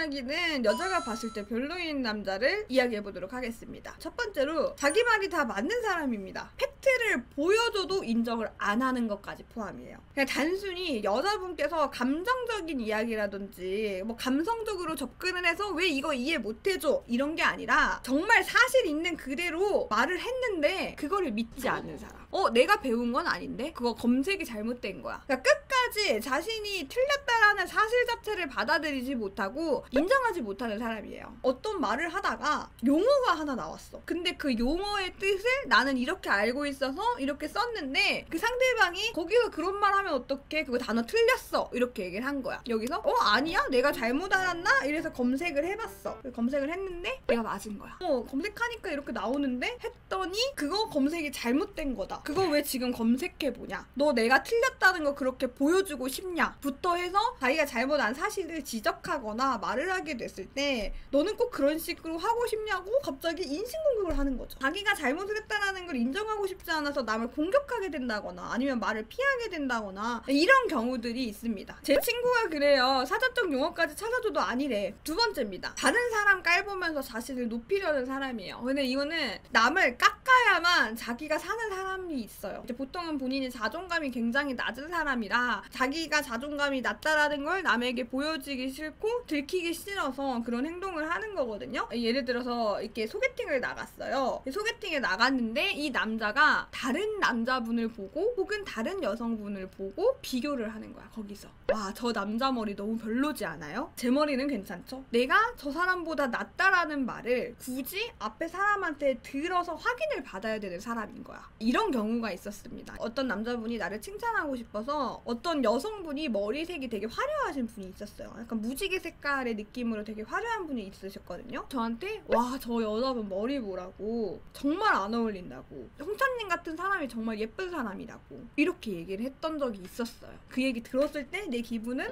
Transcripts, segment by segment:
이야기는 여자가 봤을 때 별로인 남자를 이야기해보도록 하겠습니다. 첫 번째로 자기 말이 다 맞는 사람입니다. 팩트를 보여줘도 인정을 안 하는 것까지 포함이에요. 그냥 단순히 여자분께서 감정적인 이야기라든지 뭐 감성적으로 접근을 해서 왜 이거 이해 못해줘 이런 게 아니라 정말 사실 있는 그대로 말을 했는데 그거를 믿지 않는 사람. 내가 배운 건 아닌데? 그거 검색이 잘못된 거야. 그러니까 끝까지 자신이 틀렸다라는 사실 자체를 받아들이지 못하고 인정하지 못하는 사람이에요. 어떤 말을 하다가 용어가 하나 나왔어. 근데 그 용어의 뜻을 나는 이렇게 알고 있어서 이렇게 썼는데 그 상대방이 거기서 그런 말 하면 어떡해? 그거 단어 틀렸어. 이렇게 얘기를 한 거야. 여기서 아니야? 내가 잘못 알았나? 이래서 검색을 해봤어. 검색을 했는데 내가 맞은 거야. 검색하니까 이렇게 나오는데 했더니 그거 검색이 잘못된 거다. 그거 왜 지금 검색해보냐? 너 내가 틀렸다는 거 그렇게 보여주고 싶냐? 부터 해서 자기가 잘못한 사실을 지적하거나 말을 하게 됐을 때 너는 꼭 그런 식으로 하고 싶냐고 갑자기 인신공격을 하는 거죠. 자기가 잘못을 했다라는 걸 인정하고 싶지 않아서 남을 공격하게 된다거나 아니면 말을 피하게 된다거나 이런 경우들이 있습니다. 제 친구가 그래요. 사전적 용어까지 찾아줘도 아니래. 두 번째입니다. 다른 사람 깔보면서 자신을 높이려는 사람이에요. 근데 이거는 남을 깎아야만 자기가 사는 사람이 있어요. 이제 보통은 본인이 자존감이 굉장히 낮은 사람이라 자기가 자존감이 낮다라는 걸 남에게 보여지기 싫고 들키기 싫어서 그런 행동을 하는 거거든요. 예를 들어서 이렇게 소개팅을 나갔어요. 소개팅에 나갔는데 이 남자가 다른 남자분을 보고 혹은 다른 여성분을 보고 비교를 하는 거야. 거기서 와, 저 남자 머리 너무 별로지 않아요? 제 머리는 괜찮죠? 내가 저 사람보다 낫다라는 말을 굳이 앞에 사람한테 들어서 확인을 받아야 되는 사람인 거야. 이런 경우가 있었습니다. 어떤 남자분이 나를 칭찬하고 싶어서 어떤 여성분이 머리색이 되게 화려하신 분이 있었어요. 약간 무지개 색깔의 느낌으로 되게 화려한 분이 있으셨거든요. 저한테 와, 저 여자분 머리 보라고 정말 안 어울린다고, 홍찬님 같은 사람이 정말 예쁜 사람이라고 이렇게 얘기를 했던 적이 있었어요. 그 얘기 들었을 때 내 기분은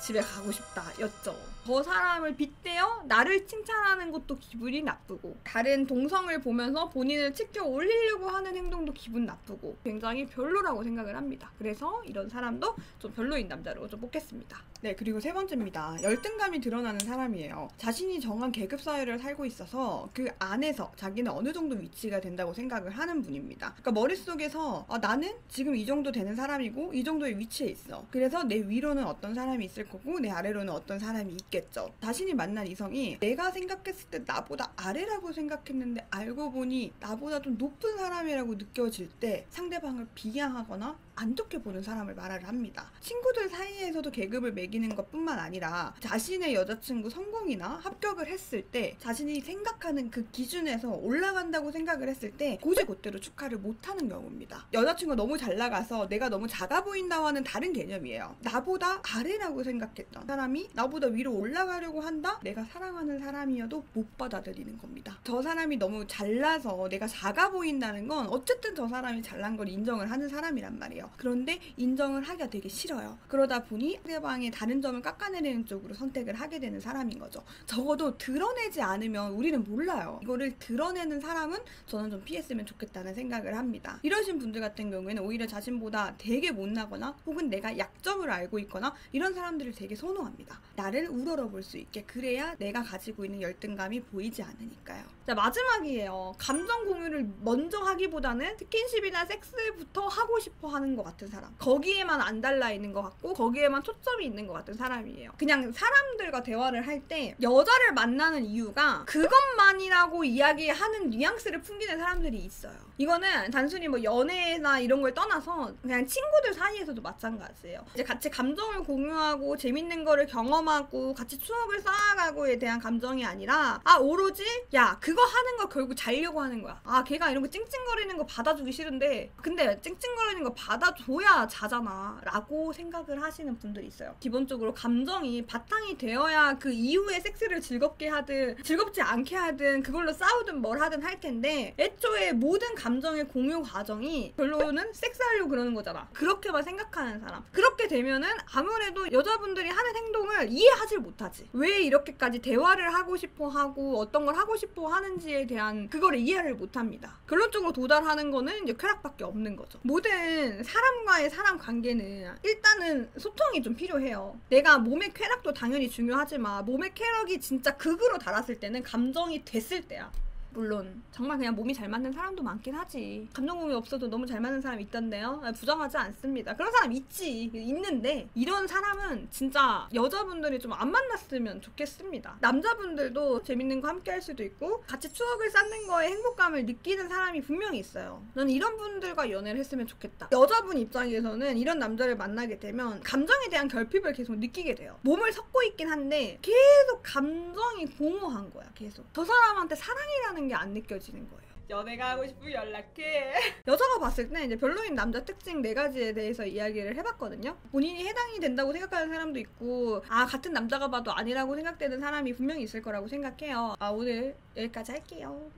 집에 가고 싶다 였죠. 저 사람을 빗대어 나를 칭찬하는 것도 기분이 나쁘고 다른 동성을 보면서 본인을 치켜 올리려고 하는 행동도 기분 나쁘고 굉장히 별로라고 생각을 합니다. 그래서 이런 사람도 좀 별로인 남자로 좀 뽑겠습니다. 네, 그리고 세 번째입니다. 열등감이 드러나는 사람이에요. 자신이 정한 계급 사회를 살고 있어서 그 안에서 자기는 어느 정도 위치가 된다고 생각을 하는 분입니다. 그러니까 머릿속에서 나는 지금 이 정도 되는 사람이고 이 정도의 위치에 있어. 그래서 내 위로는 어떤 사람이 있을 거고 내 아래로는 어떤 사람이 있겠죠. 자신이 만난 이성이 내가 생각했을 때 나보다 아래라고 생각했는데 알고 보니 나보다 좀 높은 사람이라고 느껴질 때 상대방을 비하하거나 안 좋게 보는 사람을 말을 합니다. 친구들 사이에서도 계급을 매기는 것뿐만 아니라 자신의 여자친구 성공이나 합격을 했을 때 자신이 생각하는 그 기준에서 올라간다고 생각을 했을 때 곧이곧대로 축하를 못하는 경우입니다. 여자친구가 너무 잘 나가서 내가 너무 작아 보인다와는 다른 개념이에요. 나보다 아래라고 생각했던 사람이 나보다 위로 올라가려고 한다? 내가 사랑하는 사람이어도 못 받아들이는 겁니다. 저 사람이 너무 잘나서 내가 작아 보인다는 건 어쨌든 저 사람이 잘난 걸 인정을 하는 사람이란 말이에요. 그런데 인정을 하기가 되게 싫어요. 그러다 보니 상대방의 다른 점을 깎아내리는 쪽으로 선택을 하게 되는 사람인 거죠. 적어도 드러내지 않으면 우리는 몰라요. 이거를 드러내는 사람은 저는 좀 피했으면 좋겠다는 생각을 합니다. 이러신 분들 같은 경우에는 오히려 자신보다 되게 못나거나 혹은 내가 약점을 알고 있거나 이런 사람들을 되게 선호합니다. 나를 우러러볼 수 있게. 그래야 내가 가지고 있는 열등감이 보이지 않으니까요. 자, 마지막이에요. 감정 공유를 먼저 하기보다는 스킨십이나 섹스부터 하고 싶어 하는 것 같은 사람. 거기에만 안 달라 있는 것 같고 거기에만 초점이 있는 것 같은 사람이에요. 그냥 사람들과 대화를 할 때 여자를 만나는 이유가 그것만이라고 이야기하는 뉘앙스를 풍기는 사람들이 있어요. 이거는 단순히 뭐 연애나 이런 걸 떠나서 그냥 친구들 사이에서도 마찬가지예요. 이제 같이 감정을 공유하고 재밌는 거를 경험하고 같이 추억을 쌓아가고에 대한 감정이 아니라 오로지 야, 그거 하는 거 결국 자려고 하는 거야. 걔가 이런 거 찡찡거리는 거 받아주기 싫은데 근데 찡찡거리는 거 받아줘야 자잖아 라고 생각을 하시는 분들이 있어요. 기본적으로 감정이 바탕이 되어야 그 이후에 섹스를 즐겁게 하든 즐겁지 않게 하든 그걸로 싸우든 뭘 하든 할 텐데 애초에 모든 감정의 공유 과정이 결론은 섹스하려고 그러는 거잖아. 그렇게만 생각하는 사람. 그렇게 되면은 아무래도 여자분들이 하는 행동을 이해하지 못하지. 왜 이렇게까지 대화를 하고 싶어 하고 어떤 걸 하고 싶어 하는지에 대한 그거를 이해를 못합니다. 결론적으로 도달하는 거는 이제 쾌락밖에 없는 거죠. 모든 사람과의 사람 관계는 일단은 소통이 좀 필요해요. 내가 몸의 쾌락도 당연히 중요하지만 몸의 쾌락이 진짜 극으로 달았을 때는 감정이 됐을 때야. 물론 정말 그냥 몸이 잘 맞는 사람도 많긴 하지. 감정공이 없어도 너무 잘 맞는 사람 있던데요. 부정하지 않습니다. 그런 사람 있는데 이런 사람은 진짜 여자분들이 좀 안 만났으면 좋겠습니다. 남자분들도 재밌는 거 함께 할 수도 있고 같이 추억을 쌓는 거에 행복감을 느끼는 사람이 분명히 있어요. 난 이런 분들과 연애를 했으면 좋겠다. 여자분 입장에서는 이런 남자를 만나게 되면 감정에 대한 결핍을 계속 느끼게 돼요. 몸을 섞고 있긴 한데 계속 감정이 공허한 거야. 계속 저 사람한테 사랑이라는 게 안 느껴지는 거예요. 연애가 하고 싶으면 연락해. 여자가 봤을 때 이제 별로인 남자 특징 4가지에 대해서 이야기를 해봤거든요. 본인이 해당이 된다고 생각하는 사람도 있고 같은 남자가 봐도 아니라고 생각되는 사람이 분명히 있을 거라고 생각해요. 오늘 여기까지 할게요.